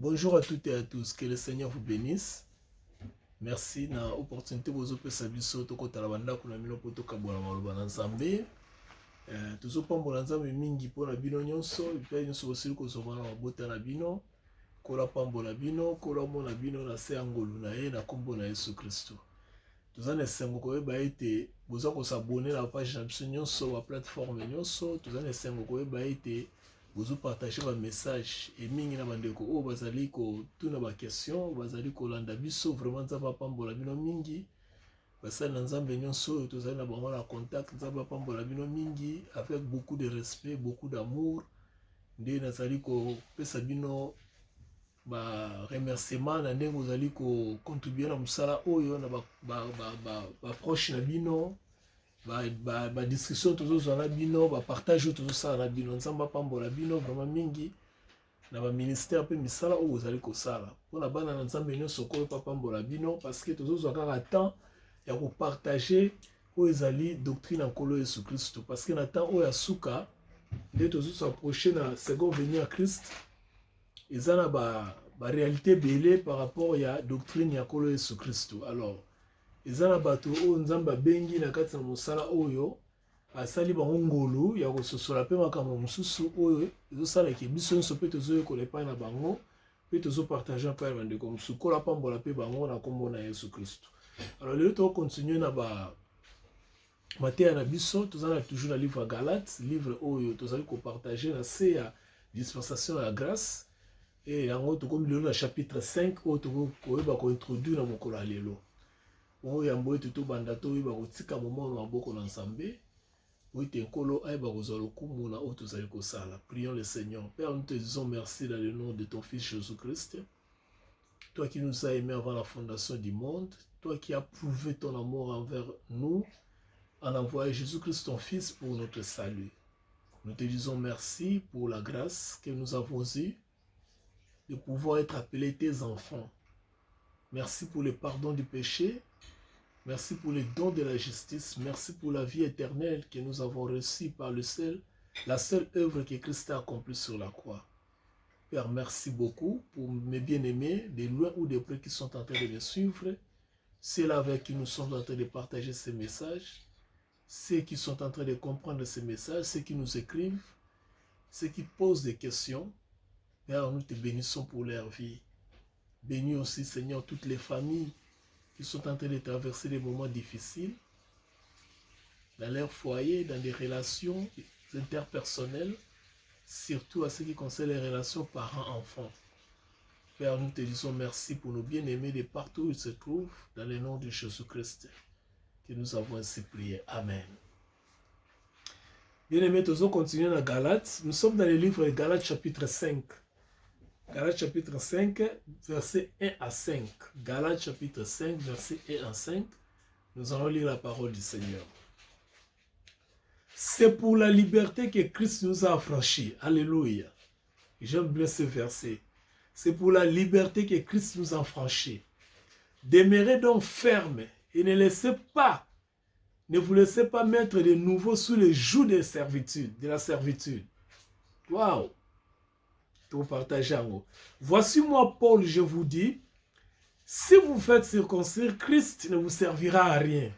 Bonjour à toutes et à tous, que le Seigneur vous bénisse. Merci na opportunité bozo pesa biso to kotala banda kuna mino poto kabola maloba na Nzambe. Tozo pambola Nzambe mingi pona bino nyonso, pe nyonso bosili kozobana mabota na bino, kola pambola bino, kola mona bino na se angolu na ye na kombo na Yesu Kristo. Toza na esengo koyeba ete boza kosabone na page na biso nyonso wa plateforme nyonso, toza na esengo koyeba ete vous partagez un message et mingi na bandeko o bazali ko tuna ba question bazali ko landa biso vraiment nzamba pambola bino mingi basali na Nzambe nyonso tozali na bango na contact nzamba pambola bino mingi avec beaucoup de respect, beaucoup d'amour nde nazali ko pesa bino ba remerciement na ndenge ozali ko contribuer na musala oyo na ba proche na bino ba discussion toujours na bino ba partage toujours ça na bino nzamba pambola bino vraiment mingi na ba ministère pe misala o ozali ko sala pona bana na Nzambe nyonso ko pa pambola bino parce que toujours kaka temps ya ko partager o ezali doctrine en kolo Yesu Kristo parce que na temps o ya suka nde toujours s'approcher na second venir à Christ ezana ba réalité belé par rapport ya doctrine ya kolo Yesu Kristo. Alors ezana bato o Nzamba bengi na kati na mosala oyo asali bango ngolu ya kososola pe makambo mosusu oyo ezosala ke biso nyonso mpe tozoyekola epai na bango mpe tozopartage mpe ya bandeko mosusu kola pambola mpe bango na kombo na Yesu Kristo. Alors lelo tokokontinue na mateya na biso tozala toujours na livre ya Galate, livre oyo tozali kopartage na se ya dispensation ya grâce e yango tokomi lelo na chapitre 5 oyo tokoyeba kointroduire na mokolo ya lelo oyo yambo ete tobanda toyeba kotika momona maboko na Nzambe oyo nkolo ayeba kozwa lokumu na oyo tozali kosala. Prions le Seigneur. Père, nous te disons merci dans le nom de ton Fils Jésus-Christ, toi qui nous as aimés avant la fondation du monde, toi qui as prouvé ton amour envers nous en envoyant Jésus-Christ ton Fils pour notre salut. Nous te disons merci pour la grâce que nous avons eue de pouvoir être appelés tes enfants. Merci pour le pardon du péché. Merci pour les dons de la justice. Merci pour la vie éternelle que nous avons reçue par la seule œuvre que Christ a accomplie sur la croix. Père, merci beaucoup pour mes bien-aimés, de loin ou de près qui sont en train de me suivre. Ceux-là avec qui nous sommes en train de partager ces messages. Ceux qui sont en train de comprendre ces messages. Ceux qui nous écrivent. Ceux qui posent des questions. Père, nous te bénissons pour leur vie. Bénis aussi, Seigneur, toutes les familles qui sont en train de traverser des moments difficiles dans leur foyer, dans des relations interpersonnelles, surtout à ce qui concerne les relations parents-enfants. Père, nous te disons merci pour nos bien-aimés de partout où ils se trouvent, dans le nom de Jésus-Christ, que nous avons ainsi prié. Amen. Bien-aimés, nous allons continuer dans Galates. Nous sommes dans le livre de Galates chapitre 5. Galates chapitre 5, versets 1 à 5. Galates chapitre 5, versets 1 à 5. Nous allons lire la parole du Seigneur. C'est pour la liberté que Christ nous a affranchis. Alléluia. J'aime bien ce verset. C'est pour la liberté que Christ nous a affranchis. Demeurez donc fermes et ne vous laissez pas mettre de nouveau sous le joug de la servitude. Waouh! Pour partager en haut. Voici moi, Paul, je vous dis, si vous faites circoncire, Christ ne vous servira à rien.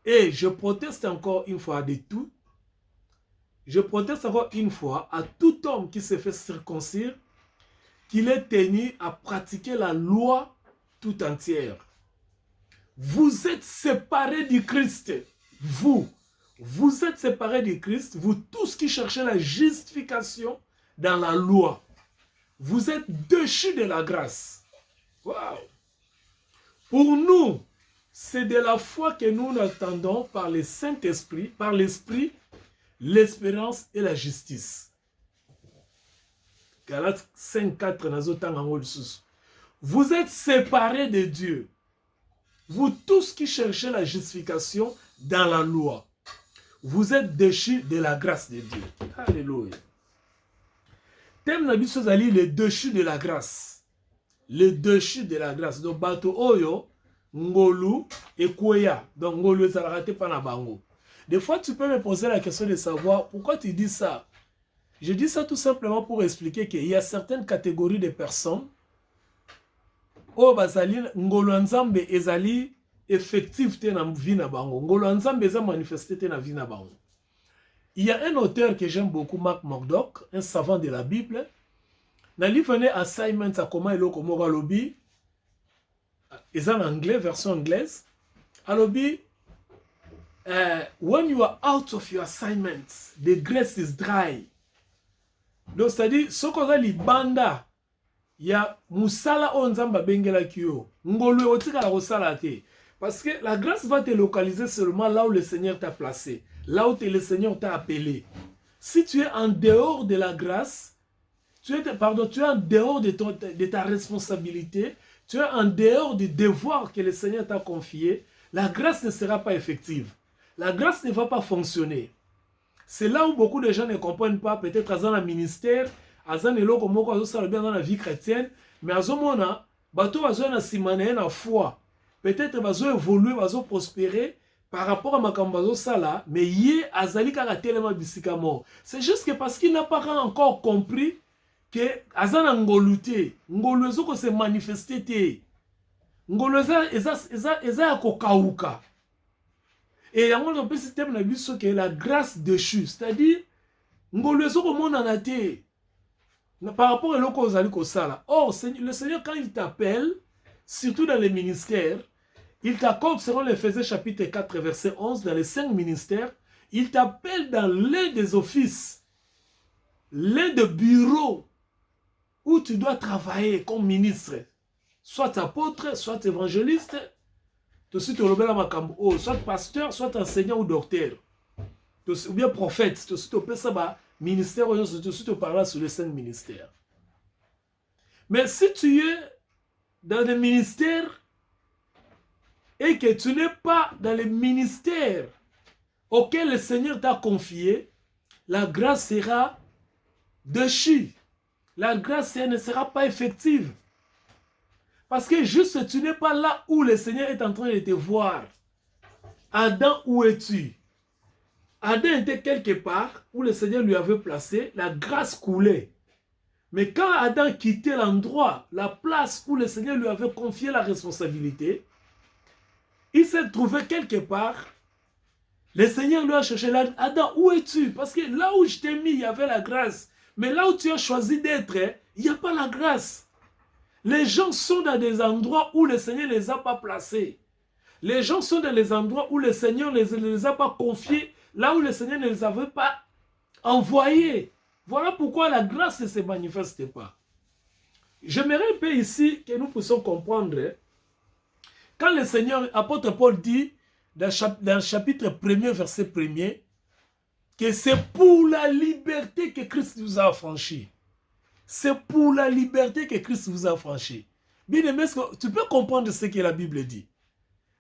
Et je proteste encore une fois de tout. Je proteste encore une fois à tout homme qui se fait circoncire qu'il est tenu à pratiquer la loi tout entière. Vous êtes séparés du Christ. Vous êtes séparés du Christ. Vous tous qui cherchez la justification dans la loi. Vous êtes déchus de la grâce. Wow. Pour nous, c'est de la foi que nous attendons par le Saint-Esprit, par l'Esprit, l'espérance et la justice. Galates 5:4. Vous êtes séparés de Dieu. Vous tous qui cherchez la justification dans la loi. Vous êtes déchus de la grâce de Dieu. Alléluia. Thème na biso zali le déchu de la grâce. Le déchu de la grâce. Donc bato oyo ngolu ekoya. Donc ngolu ezalaka te pa na bango. Des fois tu peux me poser la question de savoir pourquoi tu dis ça. Je dis ça tout simplement pour expliquer qu'il y a certaines catégories de personnes où bazali ngolo nzambe ezali effectif te na vie na bango. Ngolo nzambe eza manifesté te na vie na bango. Il y a un auteur que j'aime beaucoup, Mark Murdoch, un savant de la Bible. Dans le livre Assignment à comment il a lobby, ils en anglais, version anglaise. Alobi, when you are out of your assignment, the grace is dry. Donc, c'est-à-dire, ce qu'on a libanda, il y a musala onzamba bengela kyo. Ngolwe otika la rosala te. Parce que la grâce va te localiser seulement là où le Seigneur t'a placé, là où le Seigneur t'a appelé. Si tu es en dehors de la grâce, tu es en dehors de ta responsabilité, tu es en dehors du devoir que le Seigneur t'a confié, la grâce ne sera pas effective. La grâce ne va pas fonctionner. C'est là où beaucoup de gens ne comprennent pas, peut-être dans un ministère, dans la vie chrétienne, mais à ce moment-là, bateau a simane na foi. Peut-être bazo évoluer, bazo prospérer par rapport à makambazo sala, mais yé azali kaka tellement bisika mort. C'est juste que parce qu'il n'a pas encore compris que azana ngoluté, ngoluezo ko se manifester te. Ngolueza eza kokauka. Et yango on peut système na biso que la grâce déchue, c'est-à-dire ngoluezo ko mona na te. Par rapport à l'oko ozali ko sala. Or le Seigneur quand il t'appelle, surtout dans les ministères, il t'accorde, selon l'Éphésiens chapitre 4, verset 11, dans les 5 ministères, il t'appelle dans l'un des offices, l'un des bureaux où tu dois travailler comme ministre, soit apôtre, soit évangéliste, soit pasteur, soit enseignant ou docteur, ou bien prophète, ministère, tu parles sur les 5 ministères. Mais si tu es dans les ministères et que tu n'es pas dans les ministères auxquels le Seigneur t'a confié, la grâce sera déchue. La grâce ne sera pas effective. Parce que juste tu n'es pas là où le Seigneur est en train de te voir. Adam, où es-tu? Adam était quelque part où le Seigneur lui avait placé, la grâce coulait. Mais quand Adam quittait l'endroit, la place où le Seigneur lui avait confié la responsabilité, il s'est trouvé quelque part. Le Seigneur lui a cherché là. Adam, où es-tu? Parce que là où je t'ai mis, il y avait la grâce. Mais là où tu as choisi d'être, il n'y a pas la grâce. Les gens sont dans des endroits où le Seigneur ne les a pas placés. Les gens sont dans les endroits où le Seigneur ne les a pas confiés, là où le Seigneur ne les avait pas envoyés. Voilà pourquoi la grâce ne se manifeste pas. J'aimerais un peu ici que nous puissions comprendre. Quand le Seigneur, apôtre Paul dit, dans le chapitre 1er, verset 1er, que c'est pour la liberté que Christ vous a affranchi. C'est pour la liberté que Christ vous a affranchi. Bien aimé, tu peux comprendre ce que la Bible dit.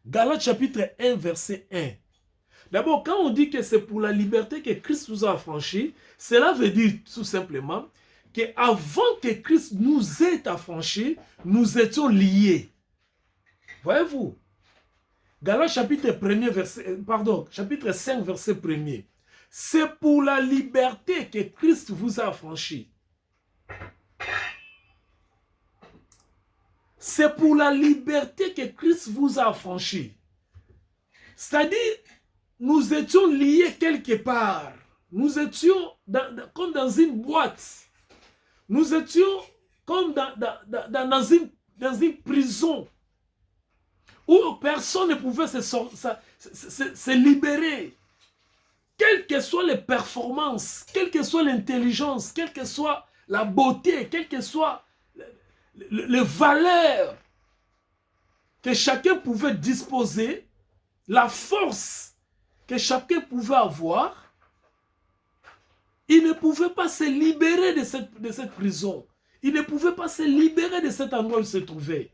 Galates chapitre 1, verset 1. D'abord, quand on dit que c'est pour la liberté que Christ vous a affranchi, cela veut dire tout simplement qu'avant que Christ nous ait affranchis, nous étions liés. Voyez-vous? Galates chapitre 1er, chapitre 5, verset 1er. C'est pour la liberté que Christ vous a affranchis. C'est pour la liberté que Christ vous a affranchis. C'est-à-dire, nous étions liés quelque part. Nous étions comme dans une boîte. Nous étions comme dans une prison où personne ne pouvait se libérer. Quelles que soient les performances, quelle que soit l'intelligence, quelle que soit la beauté, quelle que soit les valeurs que chacun pouvait disposer, la force que chacun pouvait avoir, il ne pouvait pas se libérer de cette prison. Il ne pouvait pas se libérer de cet endroit où il se trouvait.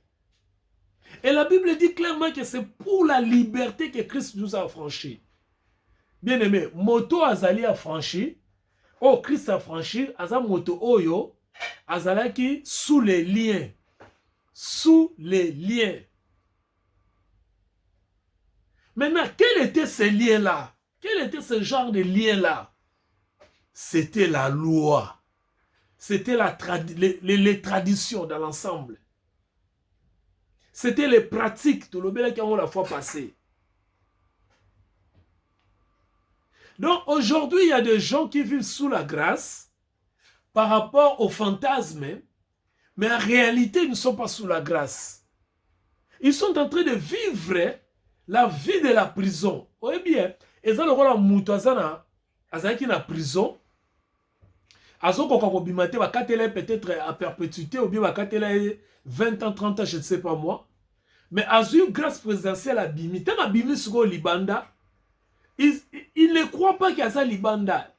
Et la Bible dit clairement que c'est pour la liberté que Christ nous a affranchis. Bien aimé, moto azali affranchi, oh Christ a franchi, aza moto oyo, azalaki sous les liens. Sous les liens. Maintenant, quels étaient ces liens-là? Quel était ce genre de liens-là? c'était la loi. C'était les traditions dans l'ensemble. C'était les pratiques, tout le bien qui ont la fois passée. Donc aujourd'hui, il y a des gens qui vivent sous la grâce par rapport aux fantasmes, mais en réalité, ils ne sont pas sous la grâce. Ils sont en train de vivre la vie de la prison. Oui bien, ils ont le rôle de la prison. Peut-être à perpétuité ou bien 20 ans, 30 ans, je ne sais pas moi. Mais à une grâce présidentielle à Bimi, tant à Bimi sur le Libanda, il ne croit pas qu'il y a ça Libanda.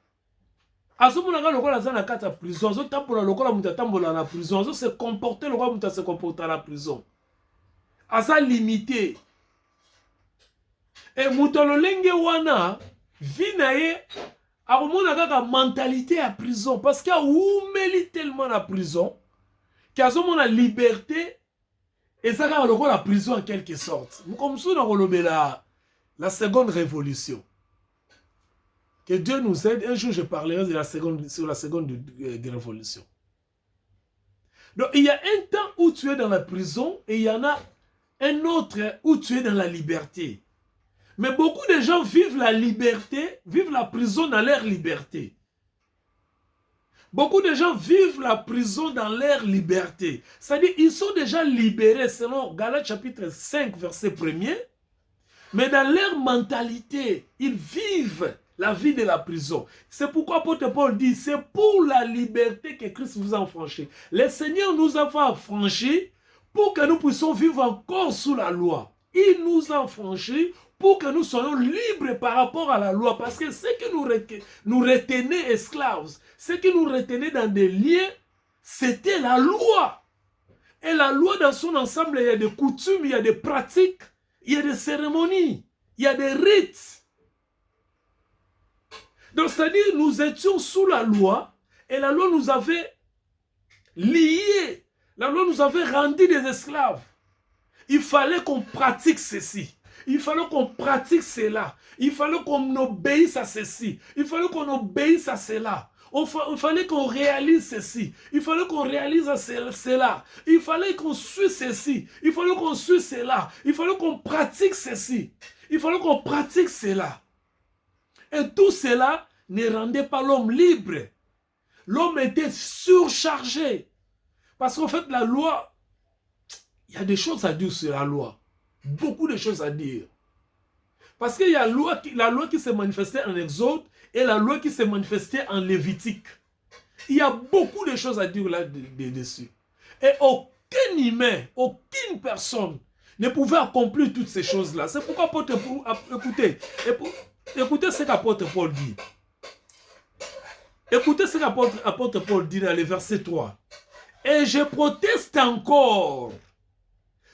À ce moment-là, le roi a la prison, le temple le roi a la prison, se comporter le roi se comporter à la prison. À ça limité. Et Moutololenge wana, vinaye, a la mentalité à prison. Parce qu'il y a oumeli tellement la prison, qu'il y a la liberté, et ça a le la prison en quelque sorte. Comme ça, on a la seconde révolution. Que Dieu nous aide. Un jour, je parlerai sur la seconde révolution. Donc, il y a un temps où tu es dans la prison et il y en a un autre où tu es dans la liberté. Mais beaucoup de gens vivent la liberté, vivent la prison dans leur liberté. Beaucoup de gens vivent la prison dans leur liberté. C'est-à-dire qu'ils sont déjà libérés selon Galates chapitre 5, verset 1er. Mais dans leur mentalité, ils vivent la vie de la prison. C'est pourquoi apôtre Paul dit, c'est pour la liberté que Christ vous a affranchi. Le Seigneur nous a affranchis pour que nous puissions vivre encore sous la loi. Il nous a affranchis pour que nous soyons libres par rapport à la loi. Parce que ce qui nous retenait esclaves, ce qui nous retenait dans des liens, c'était la loi. Et la loi dans son ensemble, il y a des coutumes, il y a des pratiques, il y a des cérémonies, il y a des rites. Donc, c'est-à-dire, nous étions sous la loi, et la loi nous avait liés. La loi nous avait rendus des esclaves. Il fallait qu'on pratique ceci. Il fallait qu'on pratique cela. Il fallait qu'on obéisse à ceci. Il fallait qu'on obéisse à cela. Il fallait qu'on réalise ceci. Il fallait qu'on réalise cela. Il fallait qu'on suive ceci. Il fallait qu'on suive cela. Il fallait qu'on pratique ceci. Il fallait qu'on pratique cela. Et tout cela ne rendait pas l'homme libre. L'homme était surchargé. Parce qu'en fait, la loi, il y a des choses à dire sur la loi. Beaucoup de choses à dire. Parce qu'il y a la loi qui s'est manifestée en Exode et la loi qui s'est manifestée en Lévitique. Il y a beaucoup de choses à dire là-dessus. Et aucun humain, aucune personne ne pouvait accomplir toutes ces choses-là. C'est pourquoi écoutez ce qu'apôtre Paul dit. Écoutez ce qu'apôtre Paul dit dans le verset 3. Et je proteste encore.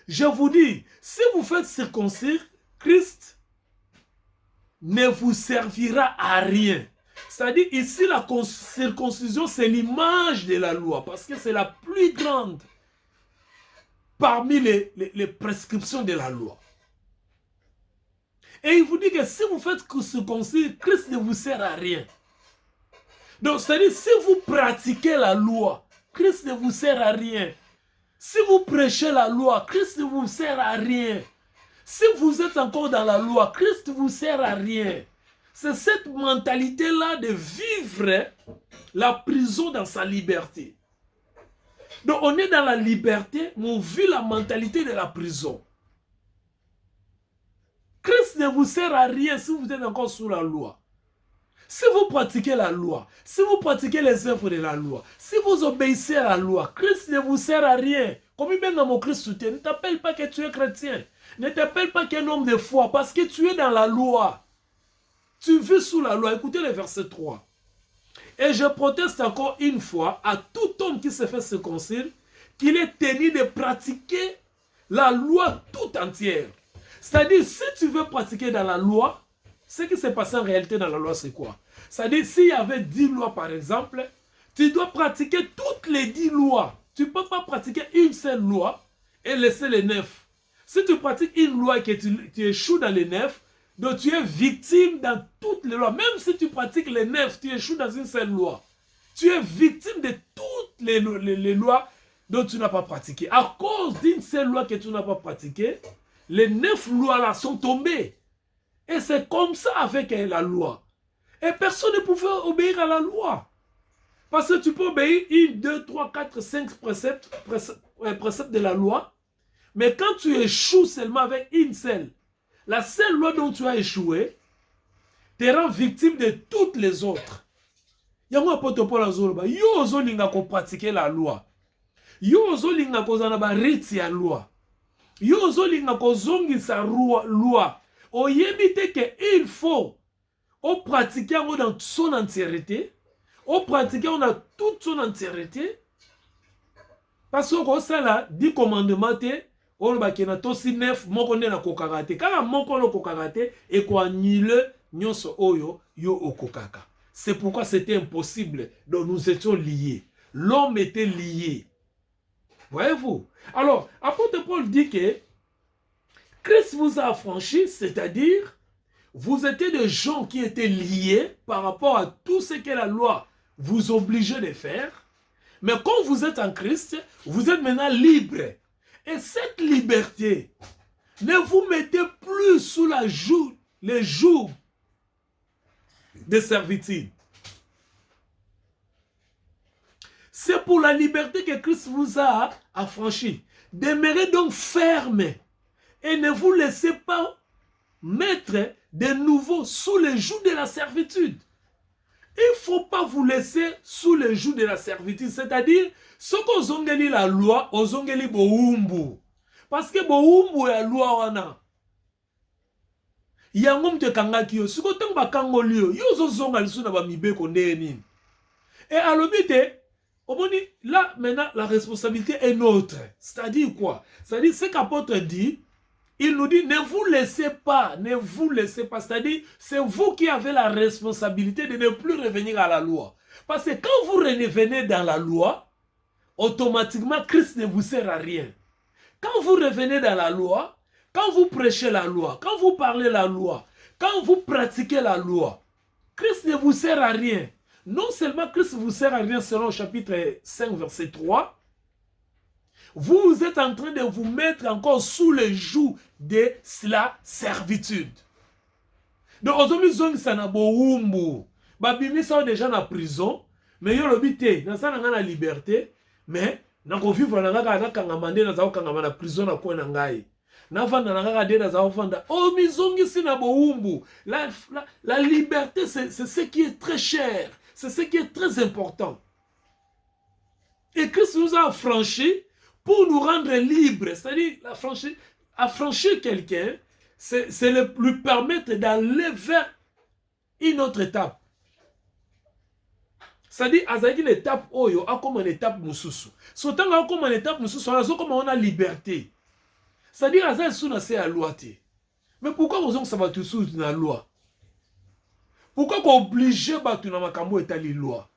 Je vous dis, si vous faites circoncire, Christ ne vous servira à rien. C'est-à-dire, ici, la circoncision, c'est l'image de la loi, parce que c'est la plus grande parmi les prescriptions de la loi. Et il vous dit que si vous faites circoncire, Christ ne vous sert à rien. Donc, c'est-à-dire, si vous pratiquez la loi, Christ ne vous sert à rien. Si vous prêchez la loi, Christ ne vous sert à rien. Si vous êtes encore dans la loi, Christ ne vous sert à rien. C'est cette mentalité-là de vivre la prison dans sa liberté. Donc, on est dans la liberté, mais on vit la mentalité de la prison. Christ ne vous sert à rien si vous êtes encore sous la loi. Si vous pratiquez la loi, si vous pratiquez les œuvres de la loi, si vous obéissez à la loi, Christ ne vous sert à rien. Comme il vient dans mon Christ soutien, ne t'appelle pas que tu es chrétien. Ne t'appelle pas qu'un homme de foi, parce que tu es dans la loi. Tu vis sous la loi. Écoutez le verset 3. Et je proteste encore une fois à tout homme qui se fait circoncire, qu'il est tenu de pratiquer la loi tout entière. C'est-à-dire, si tu veux pratiquer dans la loi, ce qui s'est passé en réalité dans la loi, c'est quoi? C'est-à-dire, s'il y avait 10 lois, par exemple, tu dois pratiquer toutes les 10 lois. Tu ne peux pas pratiquer une seule loi et laisser les 9. Si tu pratiques une loi et que tu échoues dans les 9, Donc tu es victime dans toutes les lois. Même si tu pratiques les 9, tu échoues dans une seule loi. Tu es victime de toutes les lois dont tu n'as pas pratiqué. À cause d'une seule loi que tu n'as pas pratiquée, les 9 lois là sont tombées. Et c'est comme ça avec la loi. Et personne ne pouvait obéir à la loi. Parce que tu peux obéir 1, 2, 3, 4, 5 préceptes de la loi. Mais quand tu échoues seulement avec une seule, la seule loi dont tu as échoué, te rend victime de toutes les autres. Yango apote Paul azoloba, yo ozolinga ko pratiquer la loi. Yo ozolinga ko zana ba rite ya loi. Yo ozolinga ko zongisa loi. Oyebite que il faut pratiquer dans son entièreté, pratiquer dans toute son entièreté. Parce que ça là, 10 commandements te, on va kena tosi 9 moko nde na kokaka te. Kala moko no kokaka te et ko annule nyonso oyo yo okokaka. C'est pourquoi c'était impossible. Donc nous étions liés. L'homme était lié. Voyez-vous? Alors, apôtre Paul dit que Christ vous a affranchi, c'est-à-dire vous étiez des gens qui étaient liés par rapport à tout ce que la loi vous obligeait de faire. Mais quand vous êtes en Christ, vous êtes maintenant libre. Et cette liberté, ne vous mettez plus sous les jougs de servitude. C'est pour la liberté que Christ vous a affranchi. Demeurez donc ferme et ne vous laissez pas mettre de nouveau sous les jougs de la servitude. Il ne faut pas vous laisser sous les jougs de la servitude. C'est-à-dire, ce qu'on zongeli la loi, on zongeli boumbu. Parce que boumbu est la loi wana. Yangom te kangaki yo. Si kote mba kangoli yo, yo zo zongali sou na ba mibe konde nini. Et à l'obité, là, maintenant, la responsabilité est nôtre. C'est-à-dire quoi? C'est-à-dire, ce qu'apôtre dit, il nous dit, ne vous laissez pas. C'est-à-dire, c'est vous qui avez la responsabilité de ne plus revenir à la loi. Parce que quand vous revenez dans la loi, automatiquement, Christ ne vous sert à rien. Quand vous revenez dans la loi, quand vous prêchez la loi, quand vous parlez la loi, quand vous pratiquez la loi, Christ ne vous sert à rien. Non seulement Christ vous sert à rien selon le chapitre 5, verset 3, vous êtes en train de vous mettre encore sous le joug de la servitude. Donc, aujourd'hui, ça n'a pas de babimi sont déjà en prison, mais ils ont l'habité, ils sont en liberté, mais ils ont vécu dans la prison. La liberté, c'est ce qui est très cher. C'est ce qui est très important. Et Christ nous a affranchis pour nous rendre libres. C'est-à-dire, affranchir quelqu'un, c'est lui permettre d'aller vers une autre étape. C'est-à-dire, azaki l'étape oyo, a comme une étape mususu. Sautant a comme une étape mususu, on a liberté. C'est-à-dire, azaki sous la loi. Mais pourquoi on ça va tout sous la loi? Pourquoi qu'on oblige à na makambo etali loi?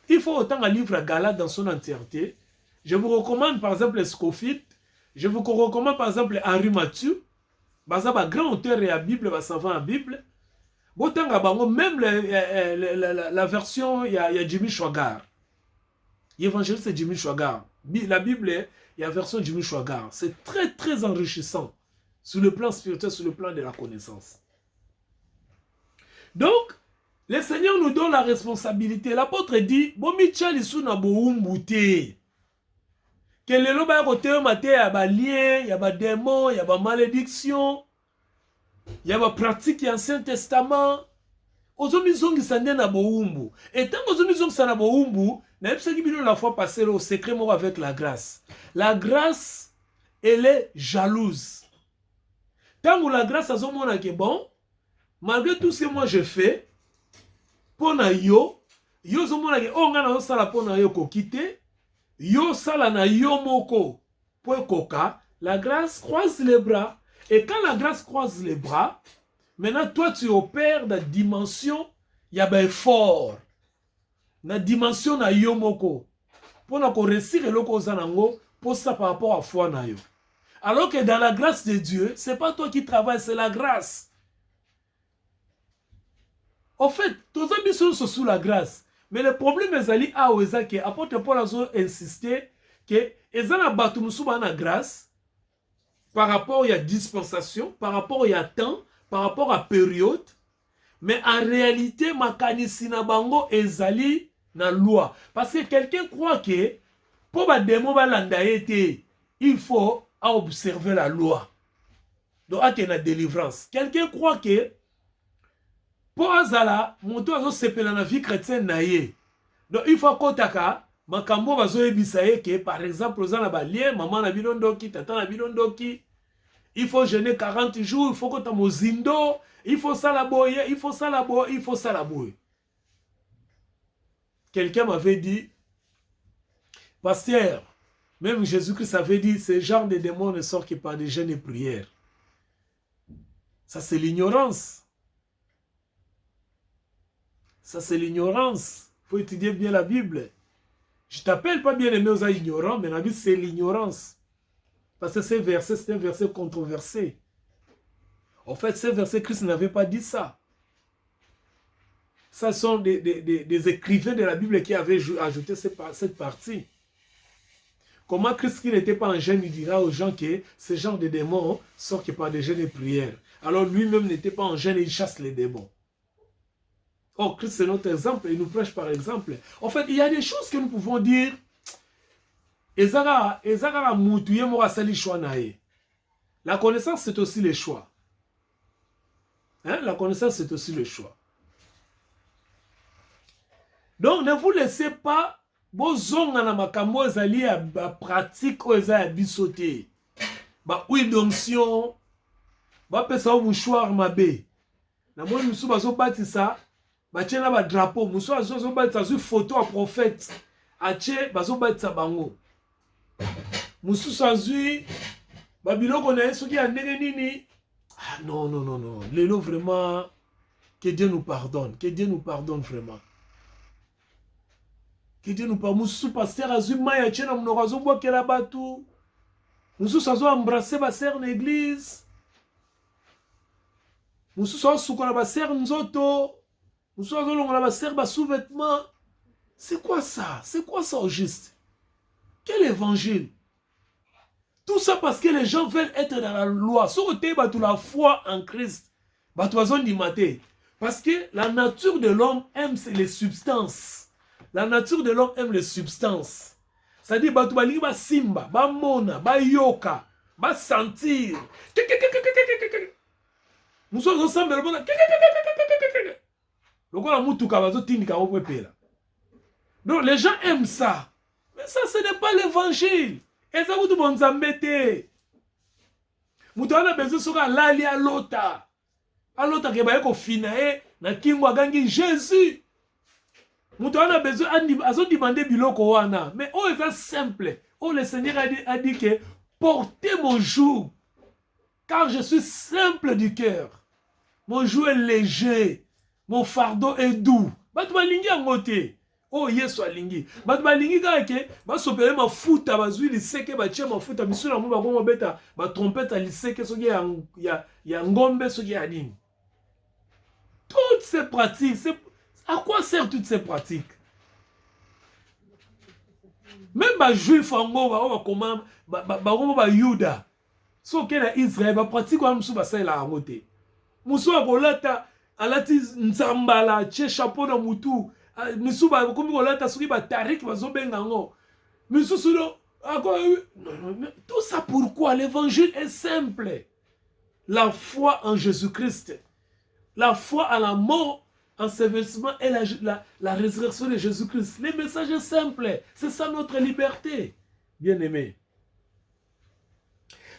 Il faut autant un livre Galates dans son entièreté. Je vous recommande par exemple Scofield. Je vous recommande par exemple Henri Mathieu. Bazaba grand auteur et la Bible, savant la Bible. Même la version, il y a Jimmy Swaggart. L'évangile c'est Jimmy Swaggart. La Bible, il y a la version Jimmy Swaggart. C'est très très enrichissant sur le plan spirituel, sur le plan de la connaissance. Donc, le Seigneur nous donne la responsabilité. L'apôtre dit, que les lois à côté il y a des liens, il y a des démons, il y a des malédictions, il y a des pratiques de l'Ancien Testament. Et tant que la fois passée au secret mort avec la grâce. La grâce, elle est jalouse. Tant que la grâce est bon, malgré tout ce que moi je fais, pour yo, yo zomona ke onga na sala pona yo ko kite, yo sala na yo moko pour koka, la grâce croise les bras. Et quand la grâce croise les bras, maintenant toi tu opères dans la dimension ya ba effort. Na dimension na yo moko. Pour na ko réussir eloko zanango pour ça par rapport à foi na yo. Alors que dans la grâce de Dieu, ce n'est pas toi qui travailles, c'est la grâce. En fait, tous les gens sont sous la grâce. Mais le problème est que apôtre Paul a insisté que les gens sont la grâce par rapport à la dispensation, par rapport à temps, par rapport à période. Mais en réalité, makanisi na bango ezali na loi. Parce que quelqu'un croit que pour ba démon balanda été, il faut observer la loi. Donc, il y a une délivrance. Quelqu'un croit que pour azala, moto azo sepela na vie chrétienne na ye. Donc, il faut kotaka, makambo bazo ebisaye que par exemple, ozana ba lien, maman na bilondoki, tata na bilondoki, il faut jeûner 40 jours, il faut que tu mozindo, il faut ça la boye, il faut ça la boye, il faut ça la boye. Quelqu'un m'avait dit, pasteur, même Jésus-Christ avait dit, ce genre de démons ne sortent que par des jeûnes et prières. Ça, c'est l'ignorance. Ça, c'est l'ignorance. Il faut étudier bien la Bible. Je t'appelle pas bien aimé aux ignorants, mais la Bible, c'est l'ignorance. Parce que ces versets, c'est un verset controversé. En fait, ces versets, Christ n'avait pas dit ça. Ça sont des écrivains de la Bible qui avaient ajouté cette partie. Comment Christ, qui n'était pas en jeûne, il dira aux gens que ce genre de démons sortent par des jeûnes et prières. Alors lui-même n'était pas en jeûne et il chasse les démons. Oh, Christ, c'est notre exemple. Il nous prêche par exemple. En fait, il y a des choses que nous pouvons dire. La connaissance, c'est aussi le choix. Hein? La connaissance, c'est aussi le choix. Donc, ne vous laissez pas bozonga na makambo ezali ya pratique o eza ya bisote. Ba huile d'onction, ba pesa o mouchoir mabe. Na moi musu bazo batisa, ba tiena ba drapeau, musu bazo batisa zu photo à prophète. Ache bazo batisa bango. Musu sanzui ba biloko na yesu ki ya ndenge nini. Ah non non non non, lelo vraiment que Dieu nous pardonne, que Dieu nous pardonne vraiment. Que Dieu nous pardonne. Moussou pasteur azuma ya tchena mnorazo boa kela batu. Moussou sazo embrasser ba sœur l'église. Moussou sazo soukola ba sœur nzoto. Moussou sazo longola ba sœur ba sous-vêtements. C'est quoi ça? C'est quoi ça au juste? Quel évangile? Tout ça parce que les gens veulent être dans la loi. Sauf que tu la foi en Christ. Tu as dit parce que la nature de l'homme aime les substances. La nature de l'homme aime les substances. C'est-à-dire, tu vas lire simba, ba mona, ba yoka, ba sentir. Nous sommes ensemble. Donc les gens aiment ça. Mais ça, ce n'est pas l'évangile. Et ça, vous devez embêter. Vous avez besoin de l'ali à l'autre. À l'autre, qui va finaler, na kingwa gangi Jésus. Vous avez besoin de demander biloko wana. Mais oh, c'est simple. Oh, le Seigneur a dit que portez mon joug, car je suis simple du cœur. Mon joug est léger. Mon fardeau est doux. Batuma lingi angote. Oh, Yesu alingi. Batuma lingi kake, ba sopele mafuta, bazui liseke, ba tia mafuta, misuna mu ba goma beta, ba trompette à liseke, soki ya ngombe, soki ya nini. Toutes ces pratiques, à quoi servent toutes ces pratiques? Même les juifs en gros, ba Yuda, so que na Israël, ba pratique wa musu ba sa la ngote. Musu akolata alati nzambala, che chapeau na mutu, musu ba komi kolata soki ba tarik ba zobenga ngo. Musu sudo tout ça pourquoi? L'évangile est simple. La foi en Jésus-Christ. La foi à la mort, ensevelissement et la résurrection de Jésus-Christ. Le message est simple. C'est ça notre liberté, bien-aimés.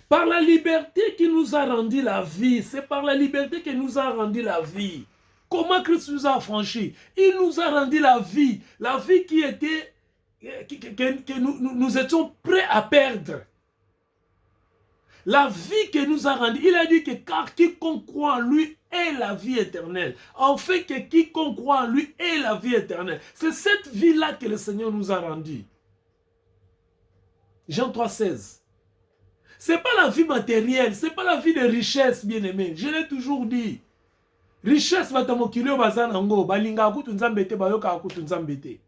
Par la liberté qui nous a rendu la vie. C'est par la liberté qu'il nous a rendu la vie. Comment Christ nous a affranchis? Il nous a rendu la vie. La vie qui était, que nous étions prêts à perdre. La vie que nous a rendue. Il a dit que car quiconque croit en lui est la vie éternelle. En fait que quiconque croit en lui est la vie éternelle. C'est cette vie-là que le Seigneur nous a rendue. Jean 3,16. Ce n'est pas la vie matérielle, ce n'est pas la vie de richesse, bien-aimé. Je l'ai toujours dit. Richesse, batamokilio bazanango, balinga akutu nzambete, bayoka akutu nzambete.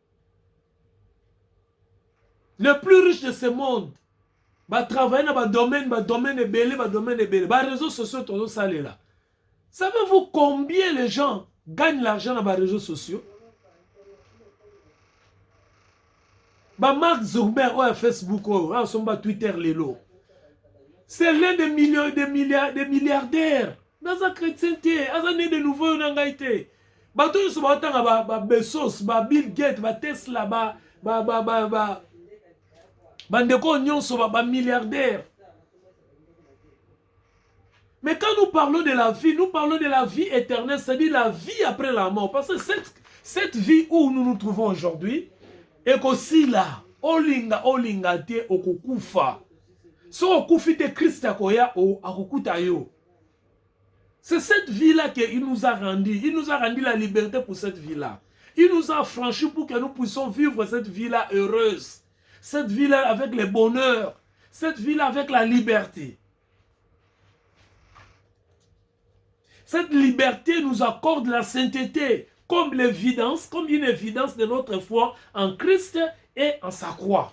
Le plus riche de ce monde, va travailler dans le domaine de belé, les réseaux sociaux, tout ça là. Savez-vous combien les gens gagnent l'argent dans les réseaux sociaux? Mark Zuckerberg, Facebook, Twitter, c'est l'un des millions, des milliardaires. Dans la chrétienté, dans de nouveaux nangaïté. Bato ils sont Bezos, Bill Gates, Tesla, bandeko nyonso milliardaires. Mais quand nous parlons de la vie, nous parlons de la vie éternelle, c'est-à-dire la vie après la mort. Parce que cette vie où nous nous trouvons aujourd'hui, et qu'aussi là, olinga te okukufa. So okufite Christ akoya o akukuta yo. C'est cette vie-là qu'il nous a rendu. Il nous a rendu la liberté pour cette vie-là. Il nous a franchi pour que nous puissions vivre cette vie-là heureuse. Cette vie-là avec le bonheur. Cette vie-là avec la liberté. Cette liberté nous accorde la sainteté comme l'évidence, comme une évidence de notre foi en Christ et en sa croix.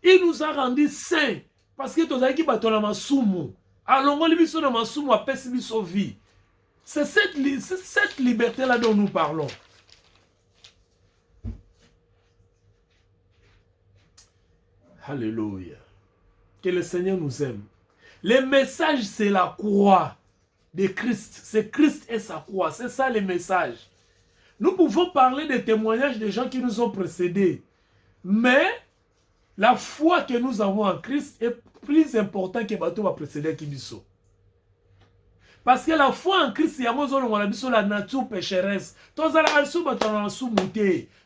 Il nous a rendu saints parce que tous les gens qui masumu. Alors on lui na masumu apesi biso vie. C'est cette liberté-là dont nous parlons. Alléluia. Que le Seigneur nous aime. Le message, c'est la croix de Christ. C'est Christ et sa croix. C'est ça le message. Nous pouvons parler des témoignages des gens qui nous ont précédés. Mais la foi que nous avons en Christ est plus importante que bateau va précéder Kibiso. Parce que la foi en Christ, c'est la nature pécheresse.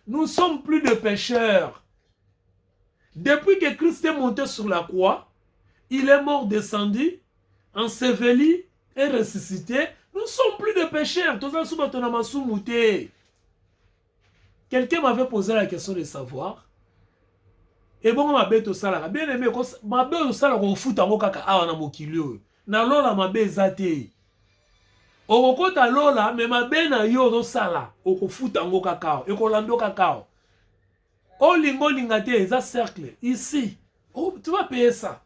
Nous sommes plus de pécheurs. Depuis que Christ est monté sur la croix, il est mort, descendu, enseveli et ressuscité. Nous ne sommes plus de pécheurs. Quelqu'un m'avait posé la question de savoir. Et bon, ma bête au salaire. Bien aimé, ma bête au salaire, on fout en kaka awa na mokilio. Na lola ma bête zate. O kota lola, mais ma bête na yo au salaire. O fout en kaka. Et ko lando kaka. O lingo lingate, ça cercle. Ici. Oh, tu vas payer ça.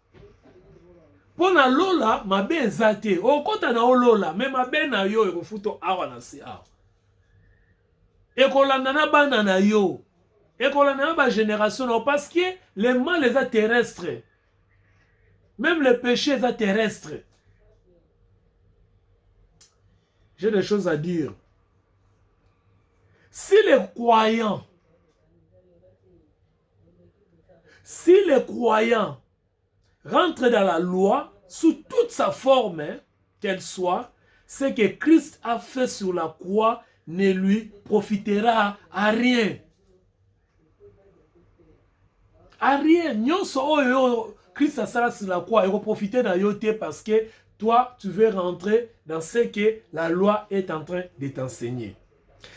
Pour na lola, ma bête zate. O kota na o lola, mais ma bête na yo, o fout awa na si awa. Et ko landa bana na yo. Et qu'on a une génération, parce que les mal les a terrestres. Même les péchés les a terrestres. J'ai des choses à dire. Si les croyants rentrent dans la loi, sous toute sa forme, qu'elle soit, ce que Christ a fait sur la croix ne lui profitera à rien. À rien. Christ a ça sur la croix. Il va profiter d'un yoté parce que toi, tu veux rentrer dans ce que la loi est en train de t'enseigner.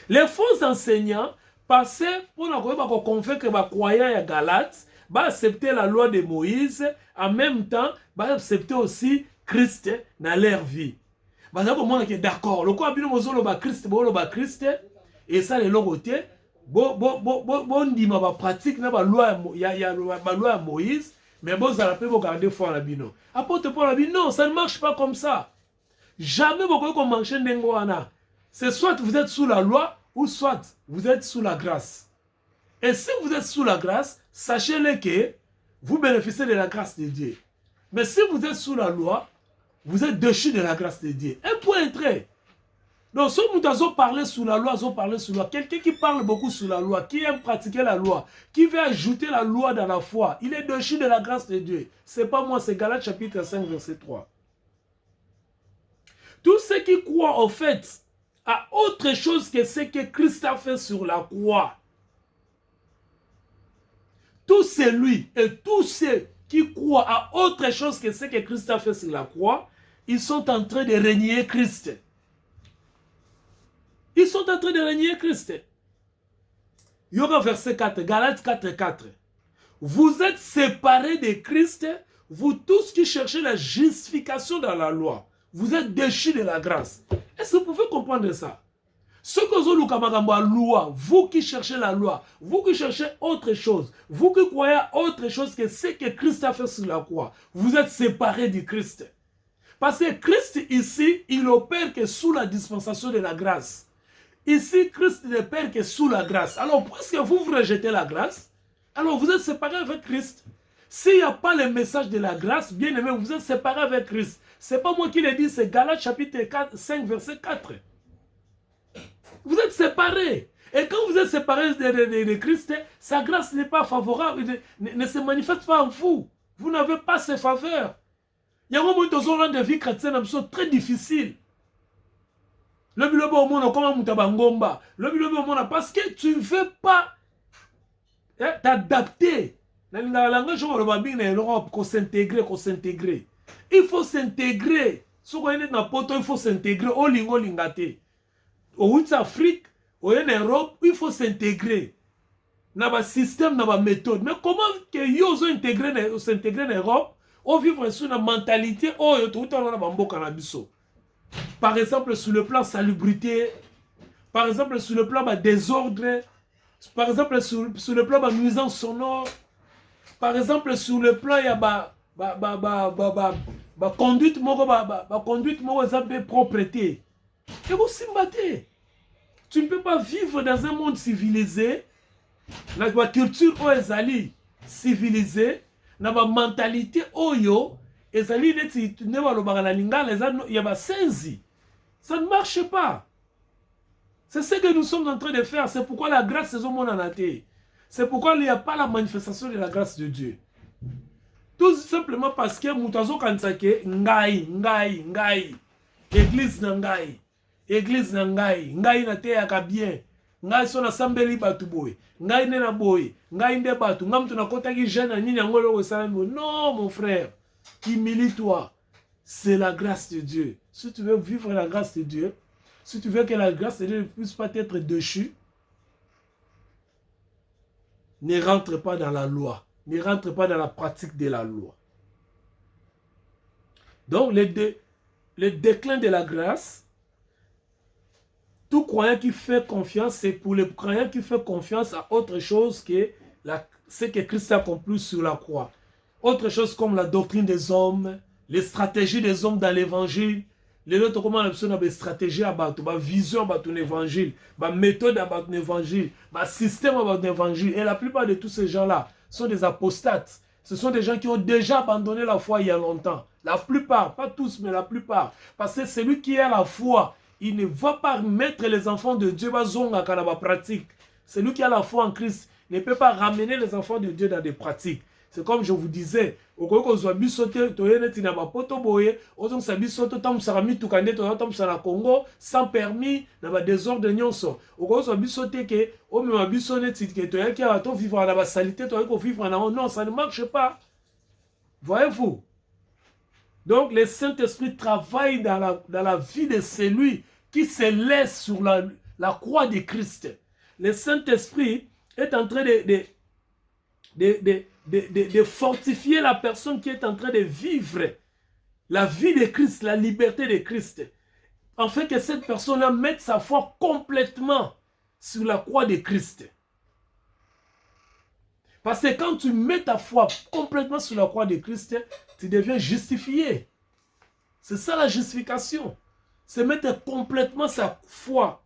Les faux enseignants passaient pour convaincre les croyants à Galates, accepter la loi de Moïse, en même temps, accepter aussi Christ dans leur vie. D'accord, le quoi Christ, et ça, les côté. Bon ndima ba pratique na ba loi ya loi Moïse, mais bon ça peut vous garder foi la bino. Apôtre Paul a dit non, ça ne marche pas comme ça. Jamais vous pouvez marcher n'engouana. C'est soit vous êtes sous la loi ou soit vous êtes sous la grâce. Et si vous êtes sous la grâce, sachez-le que vous bénéficiez de la grâce de Dieu. Mais si vous êtes sous la loi, vous êtes déchu de la grâce de Dieu. Un point trait. Donc, si nous avons parlé sous la loi, quelqu'un qui parle beaucoup sous la loi, qui aime pratiquer la loi, qui veut ajouter la loi dans la foi, il est déchu de la grâce de Dieu. Ce n'est pas moi, c'est Galates chapitre 5, verset 3. Tous ceux qui croient, au fait, à autre chose que ce que Christ a fait sur la croix, tous celui et tous ceux qui croient à autre chose que ce que Christ a fait sur la croix, ils sont en train de régner Christ. Ils sont en train de régner Christ. Il y aura verset 4, Galates 4, 4. Vous êtes séparés de Christ, vous tous qui cherchez la justification dans la loi, vous êtes déchus de la grâce. Est-ce que vous pouvez comprendre ça? Ce que vous avez loi, vous qui cherchez la loi, vous qui cherchez autre chose, vous qui croyez à autre chose que ce que Christ a fait sur la croix, vous êtes séparés du Christ. Parce que Christ ici, il opère que sous la dispensation de la grâce. Ici, Christ n'opère que sous la grâce. Alors, puisque vous rejetez la grâce, alors vous êtes séparés avec Christ. S'il n'y a pas le message de la grâce, bien aimé, vous êtes séparés avec Christ. Ce n'est pas moi qui le dis, c'est Galates chapitre 5, verset 4. Vous êtes séparés. Et quand vous êtes séparés de Christ, sa grâce n'est pas favorable, ne se manifeste pas en vous. Vous n'avez pas ses faveurs. Il y a un moment où vous avez une vie chrétienne très difficile. Parce que tu ne veux pas t'adapter. Dans le langage de l'Europe, qu'on s'intégrer. Il faut s'intégrer. Si vous êtes dans le poto, il faut s'intégrer. Au Afrique, en Europe, il faut s'intégrer. Dans le système, dans la méthode. Mais comment que vous s'intégrer en Europe, ou vivre sur une mentalité, par exemple, sur le plan salubrité, par exemple, sur le plan désordre, par exemple, sur le plan nuisance sonore, par exemple, sur le plan, il y a conduite, propreté. Et vous s'imbattez. Tu ne peux pas vivre dans un monde civilisé, dans la culture civilisée, dans la mentalité oyo, ça ne marche pas. C'est ce que nous sommes en train de faire. C'est pourquoi la grâce est au monde en athée. C'est pourquoi il n'y a pas la manifestation de la grâce de Dieu. Tout simplement parce que Moutazo Kansake, ngai, église nangai, ngai na te yaka bien, ngai so na sambeli batu boy, ngai ne na boy, ngai nde batu, ngam tu na kota ki jeune nini ngolo ko salambo. Non mon frère, humilie-toi. C'est la grâce de Dieu. Si tu veux vivre la grâce de Dieu, si tu veux que la grâce de Dieu ne puisse pas être déchue, ne rentre pas dans la loi. Ne rentre pas dans la pratique de la loi. Donc, le déclin de la grâce, tout croyant qui fait confiance, c'est pour le croyant qui fait confiance à autre chose que ce que Christ a accompli sur la croix. Autre chose comme la doctrine des hommes, les stratégies des hommes dans l'évangile, les autres comment on a besoin de stratégie à battre, de vision à battre l'évangile, de méthode à battre l'évangile, de système à battre l'évangile. Et la plupart de tous ces gens-là sont des apostates. Ce sont des gens qui ont déjà abandonné la foi il y a longtemps. La plupart, pas tous, mais la plupart. Parce que celui qui a la foi, il ne va pas mettre les enfants de Dieu dans la pratique. Celui qui a la foi en Christ ne peut pas ramener les enfants de Dieu dans des pratiques. C'est comme je vous disais, au Congo, sans permis, dans le désordre de Nyonso. Au Congo, non, ça ne marche pas. Voyez-vous? Donc, le Saint-Esprit travaille dans la vie de celui qui se laisse sur la croix de Christ. Le Saint-Esprit est en train de fortifier la personne qui est en train de vivre la vie de Christ, la liberté de Christ, afin que cette personne-là mette sa foi complètement sur la croix de Christ. Parce que quand tu mets ta foi complètement sur la croix de Christ, tu deviens justifié. C'est ça la justification. C'est mettre complètement sa foi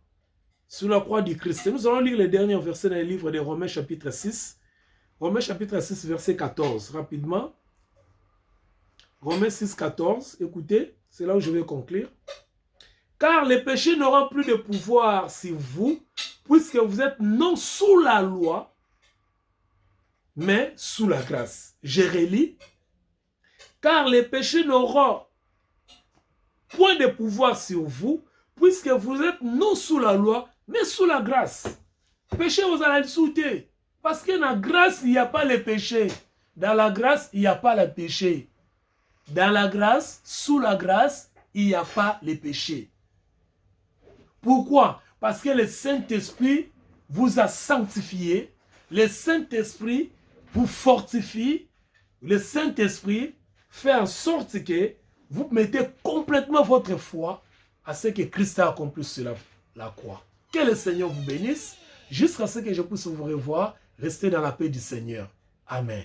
sur la croix du Christ. Nous allons lire les derniers versets dans le livre de Romains chapitre 6. Romains chapitre 6, verset 14, rapidement. Romains 6, 14, écoutez, c'est là où je vais conclure. Car les péchés n'auront plus de pouvoir sur vous, puisque vous êtes non sous la loi, mais sous la grâce. Je relis. Car les péchés n'auront point de pouvoir sur vous, puisque vous êtes non sous la loi, mais sous la grâce. Péché, vous allez le sauter. Parce que dans la grâce, il n'y a pas le péché. Dans la grâce, il n'y a pas le péché. Dans la grâce, sous la grâce, il n'y a pas le péché. Pourquoi? Parce que le Saint-Esprit vous a sanctifié. Le Saint-Esprit vous fortifie. Le Saint-Esprit fait en sorte que vous mettez complètement votre foi à ce que Christ a accompli sur la croix. Que le Seigneur vous bénisse, jusqu'à ce que je puisse vous revoir. Restez dans la paix du Seigneur. Amen.